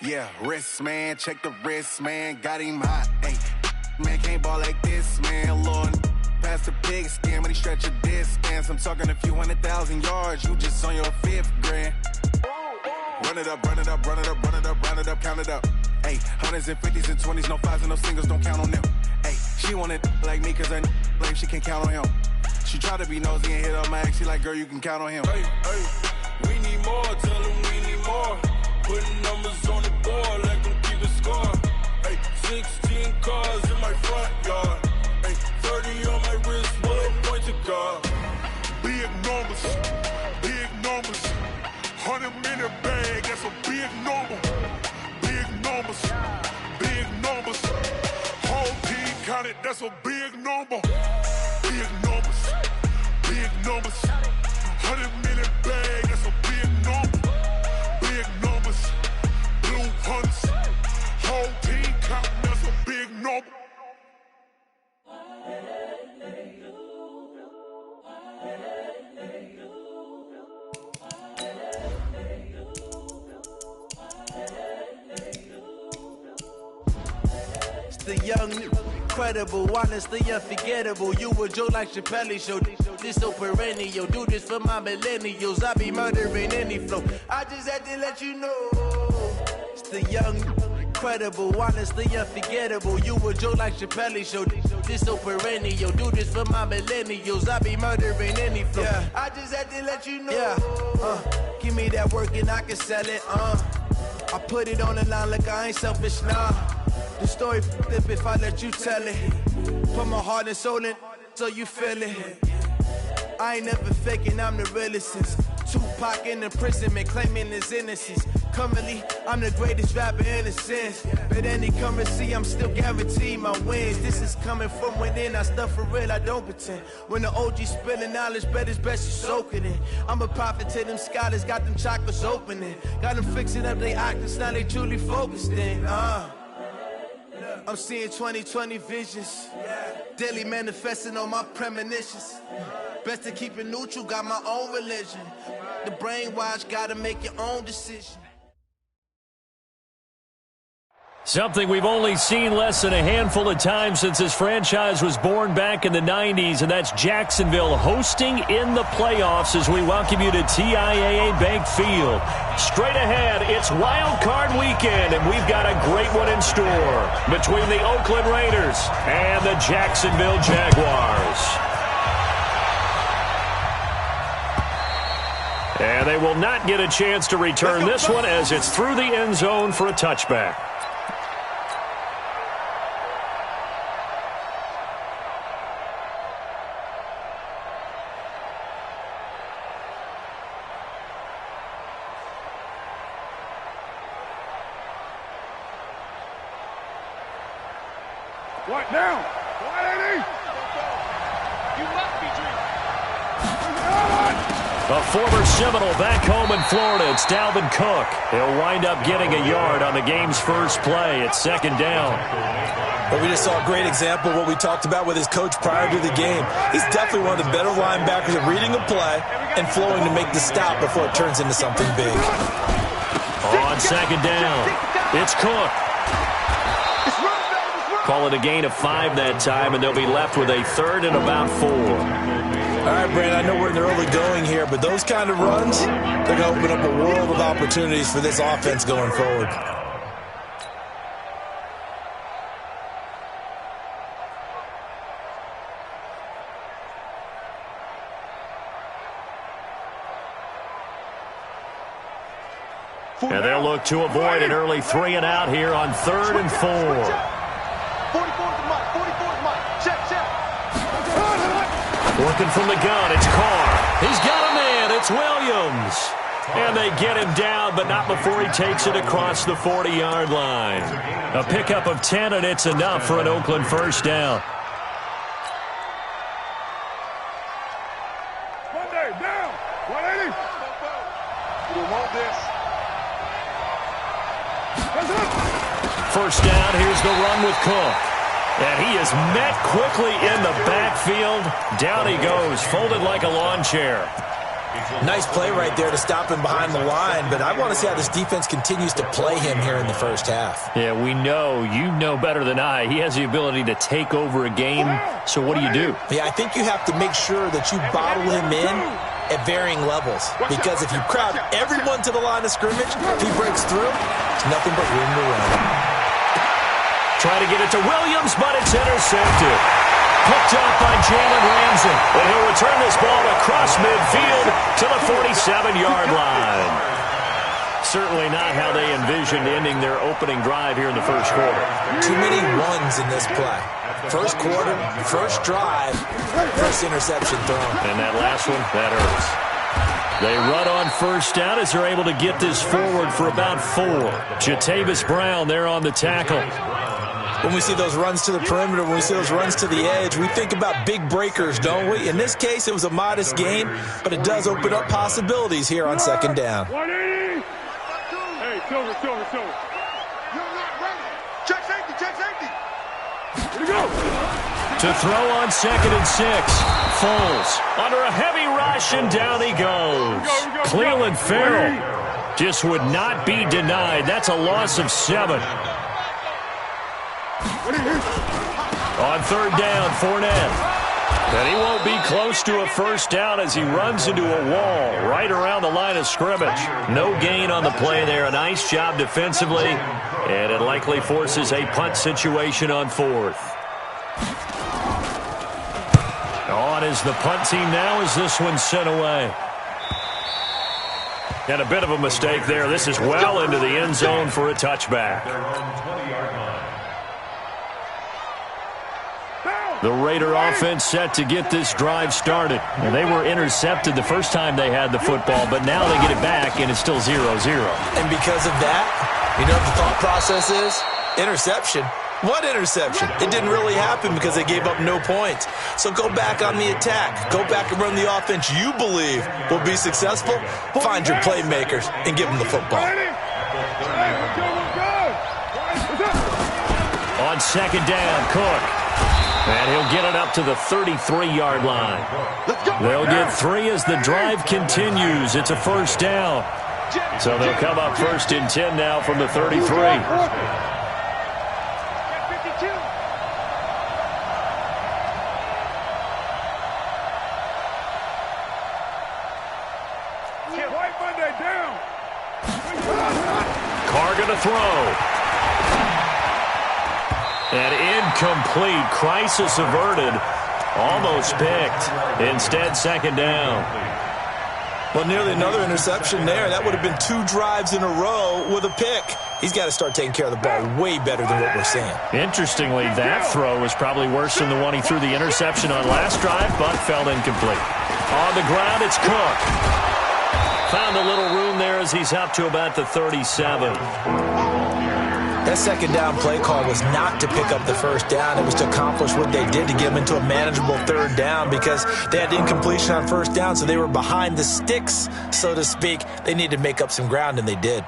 Yeah, wrist, man, check the wrist, man, got him hot, ayy. Man, can't ball like this, man, Lord. Past the pigskin when he stretch a distance. I'm talking a few 100,000 yards, you just on your 5th grand. Run it up, run it up, run it up, run it up, run it up, count it up. Ayy, hundreds and 50s and 20s, no 5s and no singles, don't count on them. Ayy, she want it like me cause her blame, she can't count on him. She try to be nosy and hit up my ex, she like, girl, you can count on him. Hey, we need more, tell them we need more. Putting numbers on the board, let them keep it score. Hey, 16 cars in my front yard. Hey, 30 on my wrist, one point to God. Big numbers, 100-minute bag, that's a big number. Big numbers, whole team counted, that's a big number. Big numbers, 100-minute bag, that's a big number. Big numbers, blue hunts, whole team counting, that's a big number. The young, incredible, honestly unforgettable. You a Joe like Chappelle show. This so perennial. Do this for my millennials. I be murdering any flow. I just had to let you know. It's the young, incredible, honestly unforgettable. You a Joe like Chappelle show. This so perennial. Do this for my millennials. I be murdering any flow. Yeah. I just had to let you know. Yeah. Give me that work and I can sell it. I put it on the line like I ain't selfish, nah. The story flip if I let you tell it. Put my heart and soul in so you feel it. I ain't never faking, I'm the realest since Tupac in imprisonment, claiming his innocence. Currently, I'm the greatest rapper in a sense. But any currency, I'm still guaranteed my wins. This is coming from within, I stuff for real, I don't pretend. When the OG spilling knowledge, bet it's best you soak it in. I'm a prophet to them scholars, got them chakras opening. Got them fixing up they octaves, now they truly focused in. I'm seeing 2020 visions, daily manifesting on my premonitions. Best to keep it neutral, got my own religion. The brainwash, gotta make your own decision. Something we've only seen less than a handful of times since this franchise was born back in the 90s, and that's Jacksonville hosting in the playoffs as we welcome you to TIAA Bank Field. Straight ahead, it's Wild Card Weekend, and we've got a great one in store between the Oakland Raiders and the Jacksonville Jaguars. And they will not get a chance to return this one as it's through the end zone for a touchback. What now? 180! You must be dreaming. A former Seminole back home in Florida. It's Dalvin Cook. He'll wind up getting a yard on the game's first play. It's second down. But we just saw a great example of what we talked about with his coach prior to the game. He's definitely one of the better linebackers at reading a play and flowing to make the stop before it turns into something big. On second down, it's Cook. Call it a gain of 5 that time, and they'll be left with a third and about 4. All right, Brandon, I know we're in the early going here, but those kind of runs, they're going to open up a world of opportunities for this offense going forward. And they'll look to avoid an early 3 and out here on 3rd and 4. 44 to Mike. 44 to Mike. Check. Working from the gun, it's Carr. He's got a man, it's Williams. And they get him down, but not before he takes it across the 40-yard line. A pickup of 10, and it's enough for an Oakland first down. Monday, down! 180! We want this. First down, here's the run with Cook. And he is met quickly in the backfield. Down he goes, folded like a lawn chair. Nice play right there to stop him behind the line, but I want to see how this defense continues to play him here in the first half. Yeah, we know. You know better than I. He has the ability to take over a game, so what do? Yeah, I think you have to make sure that you bottle him in at varying levels, because if you crowd everyone to the line of scrimmage, if he breaks through, it's nothing but room to run. Try to get it to Williams, but it's intercepted. Picked up by Jalen Ramsey. And he'll return this ball across midfield to the 47-yard line. Certainly not how they envisioned ending their opening drive here in the first quarter. Too many ones in this play. First quarter, first drive, first interception thrown. And that last one, that hurts. They run on first down as they're able to get this forward for about 4. Jatavis Brown there on the tackle. When we see those runs to the perimeter, when we see those runs to the edge, we think about big breakers, don't we? In this case, it was a modest gain, but it does open up possibilities here on second down. 180. Hey, Silver. You're not ready. Check safety. Here we go. To throw on 2nd and 6. Foles under a heavy rush, and down he goes. Cleveland Farrell just would not be denied. That's a loss of 7. On third down, Fournette. And he won't be close to a first down as he runs into a wall right around the line of scrimmage. No gain on the play there. A nice job defensively. And it likely forces a punt situation on 4th. On is the punt team now as this one's sent away. And a bit of a mistake there. This is well into the end zone for a touchback. The Raider offense set to get this drive started. And they were intercepted the first time they had the football, but now they get it back, and it's still 0-0. And because of that, you know what the thought process is? Interception. What interception? It didn't really happen because they gave up no points. So go back on the attack. Go back and run the offense you believe will be successful. Find your playmakers and give them the football. On second down, Cook. And he'll get it up to the 33-yard line. They'll get 3 as the drive continues. It's a first down. So they'll come up 1st and 10 now from the 33. Carr gonna throw. And incomplete. Crisis averted. Almost picked. Instead, second down. Well, nearly another interception there. That would have been 2 drives in a row with a pick. He's got to start taking care of the ball way better than what we're seeing. Interestingly, that throw was probably worse than the one he threw the interception on last drive, but fell incomplete. On the ground, it's Cook. Found a little room there as he's up to about the 37. That second down play call was not to pick up the first down. It was to accomplish what they did to get them into a manageable third down because they had incompletion on first down, so they were behind the sticks, so to speak. They needed to make up some ground, and they did.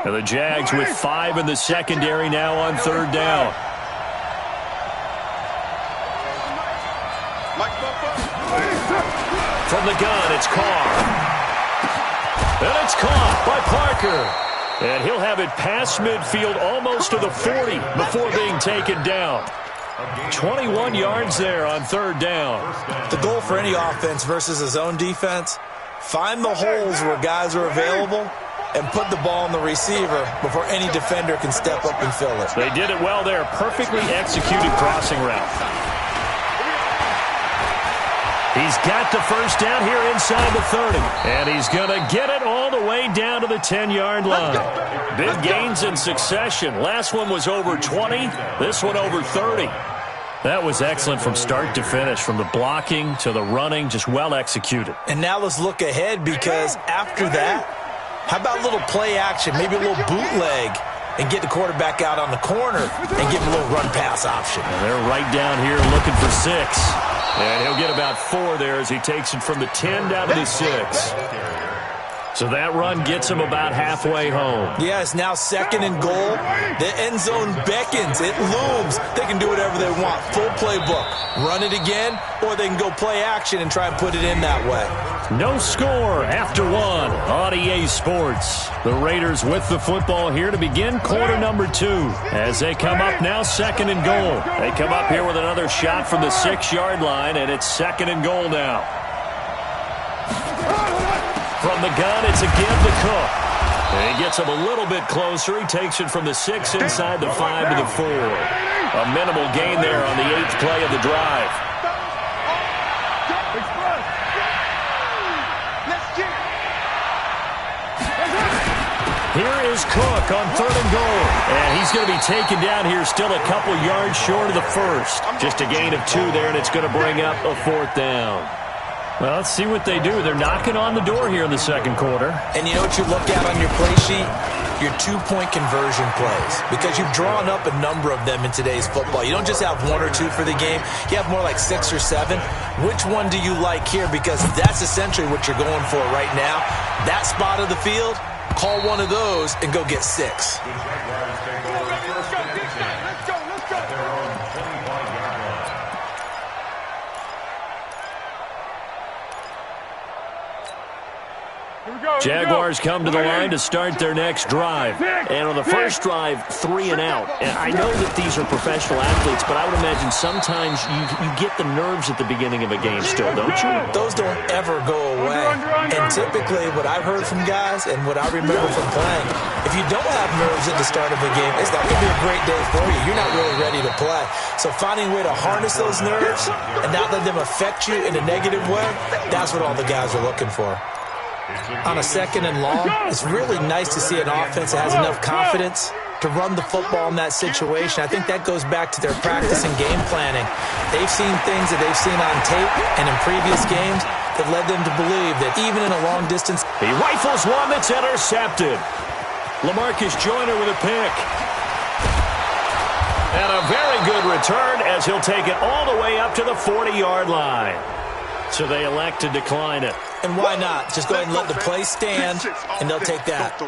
And the Jags with 5 in the secondary now on third down. From the gun, it's Carr. And it's caught by Parker. And he'll have it past midfield almost to the 40 before being taken down. 21 yards there on third down. The goal for any offense versus a zone defense, find the holes where guys are available and put the ball on the receiver before any defender can step up and fill it. They did it well there. Perfectly executed crossing route. He's got the first down here inside the 30. And he's going to get it all the way down to the 10-yard line. Big gains in succession. Last one was over 20. This one over 30. That was excellent from start to finish, from the blocking to the running, just well executed. And now let's look ahead because after that, how about a little play action, maybe a little bootleg, and get the quarterback out on the corner and give him a little run-pass option. And they're right down here looking for 6. And he'll get about 4 there as he takes it from the 10 down to the 6. So that run gets him about halfway home. Yeah, it's now 2nd and goal. The end zone beckons. It looms. They can do whatever they want. Full playbook. Run it again, or they can go play action and try and put it in that way. No score after one on EA Sports. The Raiders with the football here to begin quarter number 2. As they come up now, 2nd and goal. They come up here with another shot from the 6-yard line, and it's 2nd and goal now. From the gun, it's a give to Cook. And he gets him a little bit closer. He takes it from the 6 inside the 5 to the 4. A minimal gain there on the 8th play of the drive. Here is Cook on 3rd and goal. And he's going to be taken down here still a couple yards short of the first. Just a gain of 2 there, and it's going to bring up a 4th down. Well, let's see what they do. They're knocking on the door here in the 2nd quarter. And you know what you look at on your play sheet? Your 2-point conversion plays. Because you've drawn up a number of them in today's football. You don't just have 1 or 2 for the game. You have more like 6 or 7. Which one do you like here? Because that's essentially what you're going for right now. That spot of the field, call one of those and go get 6. Jaguars come to the line to start their next drive. And on the first drive, 3 and out. And I know that these are professional athletes, but I would imagine sometimes you get the nerves at the beginning of a game still, don't you? Those don't ever go away. And typically what I've heard from guys and what I remember from playing, if you don't have nerves at the start of a game, it's not going to be a great day for you. You're not really ready to play. So finding a way to harness those nerves and not let them affect you in a negative way, that's what all the guys are looking for. On a 2nd and long, it's really nice to see an offense that has enough confidence to run the football in that situation. I think that goes back to their practice and game planning. They've seen things that they've seen on tape and in previous games that led them to believe that even in a long distance, he rifles one that's intercepted. LaMarcus Joyner with a pick. And a very good return as he'll take it all the way up to the 40-yard line. So they elect to decline it. And why not? Just go ahead and let the play stand, and they'll take that.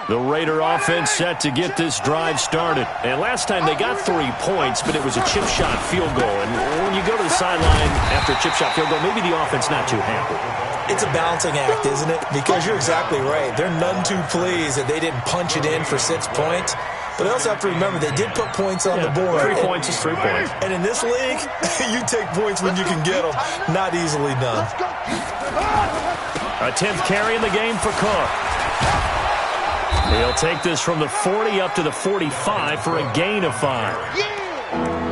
The Raider offense set to get this drive started. And last time they got 3 points, but it was a chip shot field goal. And when you go to the sideline after a chip shot field goal, maybe the offense not too happy. It's a balancing act, isn't it? Because you're exactly right. They're none too pleased that they didn't punch it in for 6 points. But they also have to remember they did put points on the board. 3 points is 3 points. And in this league, you take points when you can get them. Not easily done. A 10th carry in the game for Cook. He'll take this from the 40 up to the 45 for a gain of 5.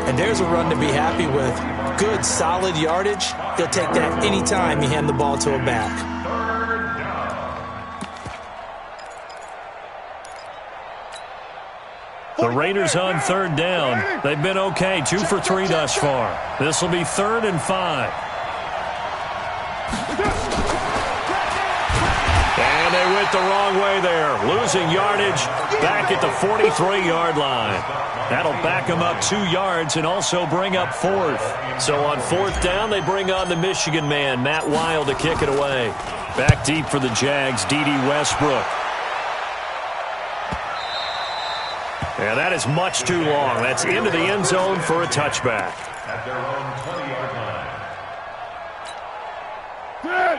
And there's a run to be happy with. Good, solid yardage. He'll take that anytime you hand the ball to a back. The Raiders on 3rd down. They've been okay, 2 for 3 thus far. This will be 3rd and 5. And they went the wrong way there. Losing yardage back at the 43-yard line. That'll back them up 2 yards and also bring up 4th. So on 4th down, they bring on the Michigan man, Matt Wild, to kick it away. Back deep for the Jags, D.D. Westbrook. Yeah, that is much too long. That's into the end zone for a touchback.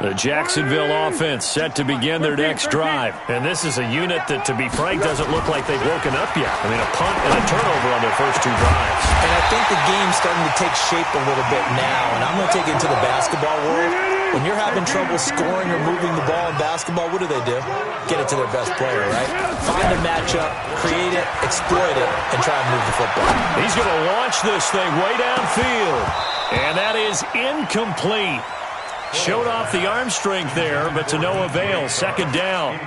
The Jacksonville offense set to begin their next drive. And this is a unit that, to be frank, doesn't look like they've woken up yet. I mean, a punt and a turnover on their first 2 drives. And I think the game's starting to take shape a little bit now. And I'm going to take it into the basketball world. When you're having trouble scoring or moving the ball in basketball, what do? Get it to their best player, right? Find a matchup, create it, exploit it, and try and move the football. He's going to launch this thing way downfield. And that is incomplete. Showed off the arm strength there, but to no avail. 2nd down.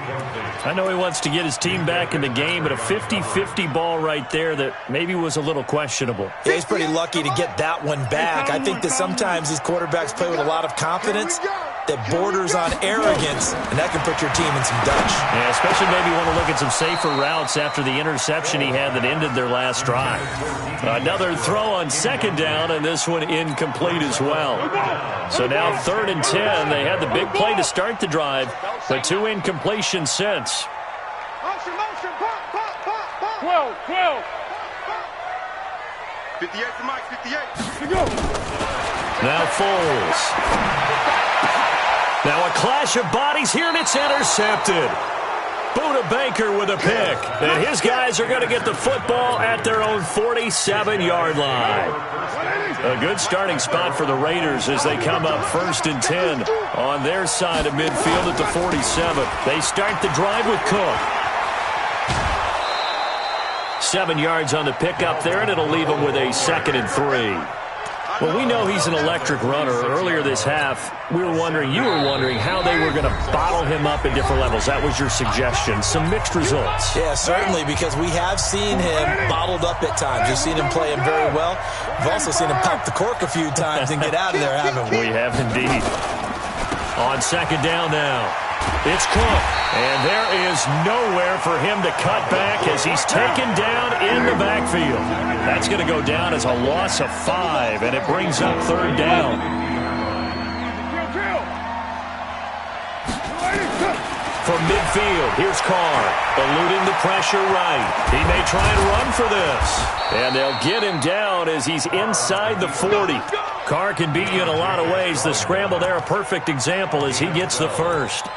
I know he wants to get his team back in the game, but a 50-50 ball right there that maybe was a little questionable. Yeah, he's pretty lucky to get that one back. I think that sometimes these quarterbacks play with a lot of confidence that borders on arrogance, and that can put your team in some Dutch. Yeah, especially maybe want to look at some safer routes after the interception he had that ended their last drive. Another throw on 2nd down, and this one incomplete as well. So now 3rd and 10. They had the big play to start the drive, but 2 incompletions since. 12. 58 for Mike, 58. Here we go. Now Foles. Now a clash of bodies here, and it's intercepted. Buda Baker with a pick. And his guys are going to get the football at their own 47-yard line. A good starting spot for the Raiders as they come up 1st and 10 on their side of midfield at the 47. They start the drive with Cook. 7 yards on the pickup there, and it'll leave them with a 2nd and 3. Well, we know he's an electric runner. Earlier this half, you were wondering how they were going to bottle him up at different levels. That was your suggestion. Some mixed results. Yeah, certainly, because we have seen him bottled up at times. We've seen him play him very well. We've also seen him pop the cork a few times and get out of there, haven't we? We have indeed. On 2nd down now, it's Cook. And there is nowhere for him to cut back as he's taken down in the backfield. That's going to go down as a loss of 5, and it brings up 3rd down. From midfield, here's Carr, eluding the pressure right. He may try and run for this. And they'll get him down as he's inside the 40. Carr can beat you in a lot of ways. The scramble there, a perfect example as he gets the first.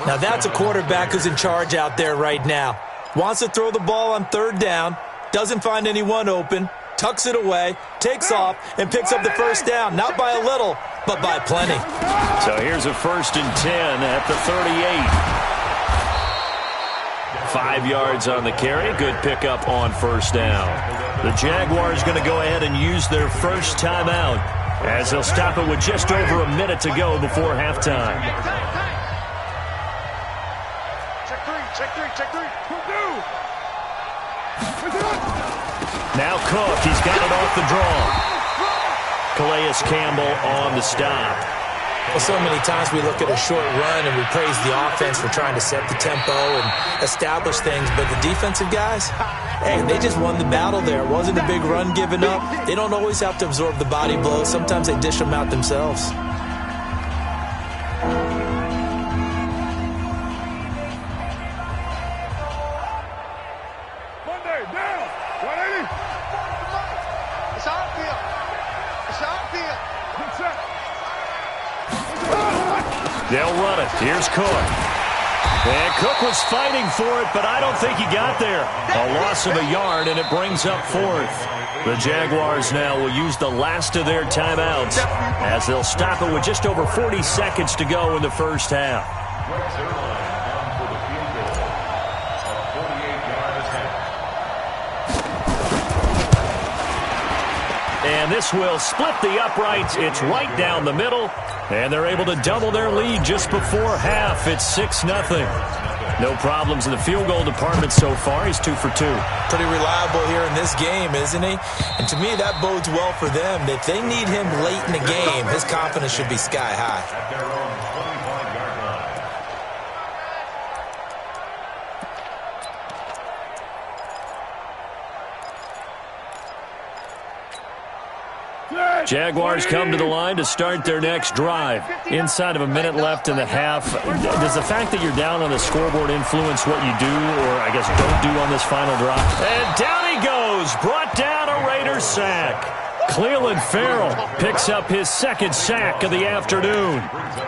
Now that's a quarterback who's in charge out there right now. Wants to throw the ball on 3rd down, doesn't find anyone open, tucks it away, takes off, and picks up the first down. Not by a little, but by plenty. So here's a 1st and 10 at the 38. 5 yards on the carry. Good pickup on 1st down. The Jaguars going to go ahead and use their first timeout as they'll stop it with just over a minute to go before halftime. Check three. Now Cook, he's got it off the draw. Calais Campbell on the stop. Well, so many times we look at a short run and we praise the offense for trying to set the tempo and establish things, but the defensive guys, hey, they just won the battle there. It wasn't a big run given up. They don't always have to absorb the body blows. Sometimes they dish them out themselves. They'll run it. Here's Cook. And Cook was fighting for it, but I don't think he got there. A loss of a yard, and it brings up 4th. The Jaguars now will use the last of their timeouts as they'll stop it with just over 40 seconds to go in the first half. And this will split the uprights. It's right down the middle. And they're able to double their lead just before half. It's 6-0. No problems in the field goal department so far. He's 2 for 2. Pretty reliable here in this game, isn't he? And to me, that bodes well for them. If they need him late in the game, his confidence should be sky high. Jaguars come to the line to start their next drive. Inside of a minute left in the half. Does the fact that you're down on the scoreboard influence what you do, or I guess don't do on this final drive? And down he goes. Brought down a Raiders sack. Cleveland Farrell picks up his 2nd sack of the afternoon.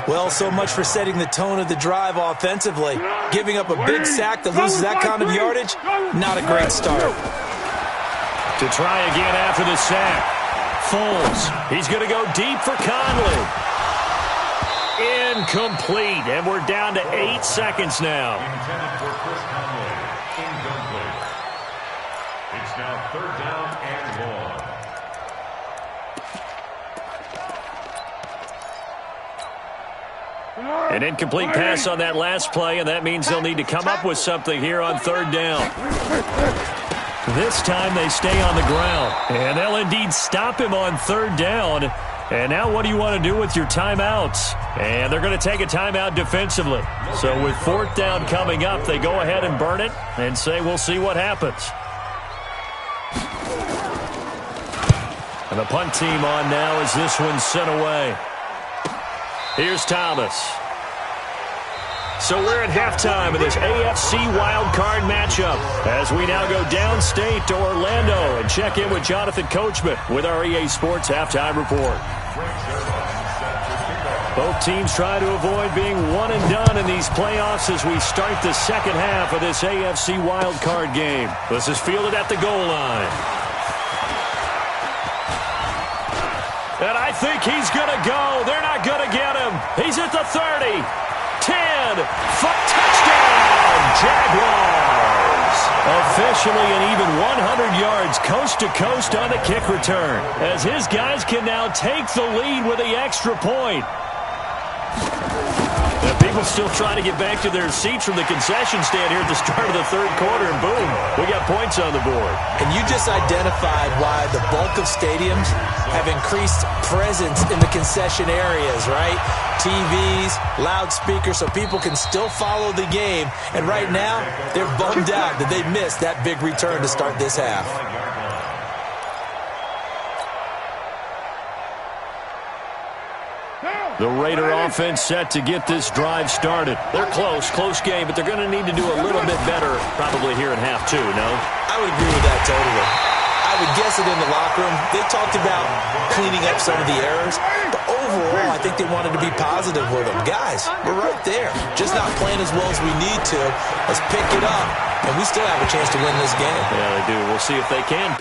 Well, so much for setting the tone of the drive offensively. Giving up a big sack that loses that kind of yardage, not a great start. To try again after the sack. Foles, he's going to go deep for Conley. Incomplete, and we're down to 8 seconds now. Intended for Chris Conley. Incomplete. It's now 3rd down and 1. An incomplete pass on that last play, and that means they'll need to come up with something here on 3rd down. This time they stay on the ground, and they'll indeed stop him on 3rd down. And now what do you want to do with your timeouts? And they're going to take a timeout defensively. So with 4th down coming up, they go ahead and burn it and say we'll see what happens. And the punt team on now as this one's sent away. Here's Thomas. So we're at halftime of this AFC wildcard matchup as we now go downstate to Orlando and check in with Jonathan Coachman with our EA Sports Halftime Report. Both teams try to avoid being one and done in these playoffs as we start the second half of this AFC wildcard game. This is fielded at the goal line. And I think he's going to go. They're not going to get him. He's at the 30. 10. Touchdown, Jaguars. Officially an even 100 yards coast to coast on the kick return, as his guys can now take the lead with the extra point. Now, people still trying to get back to their seats from the concession stand here at the start of the third quarter, and boom, we got points on the board. And you just identified why the bulk of stadiums have increased presence in the concession areas, right? TVs, loudspeakers, so people can still follow the game. And right now, they're bummed out that they missed that big return to start this half. The Raider offense set to get this drive started. They're close game, but they're going to need to do a little bit better probably here in half two, no? I would agree with that totally. I would guess it in the locker room. They talked about cleaning up some of the errors, but overall, I think they wanted to be positive with them. Guys, we're right there. Just not playing as well as we need to. Let's pick it up, and we still have a chance to win this game. Yeah, they do. We'll see if they can.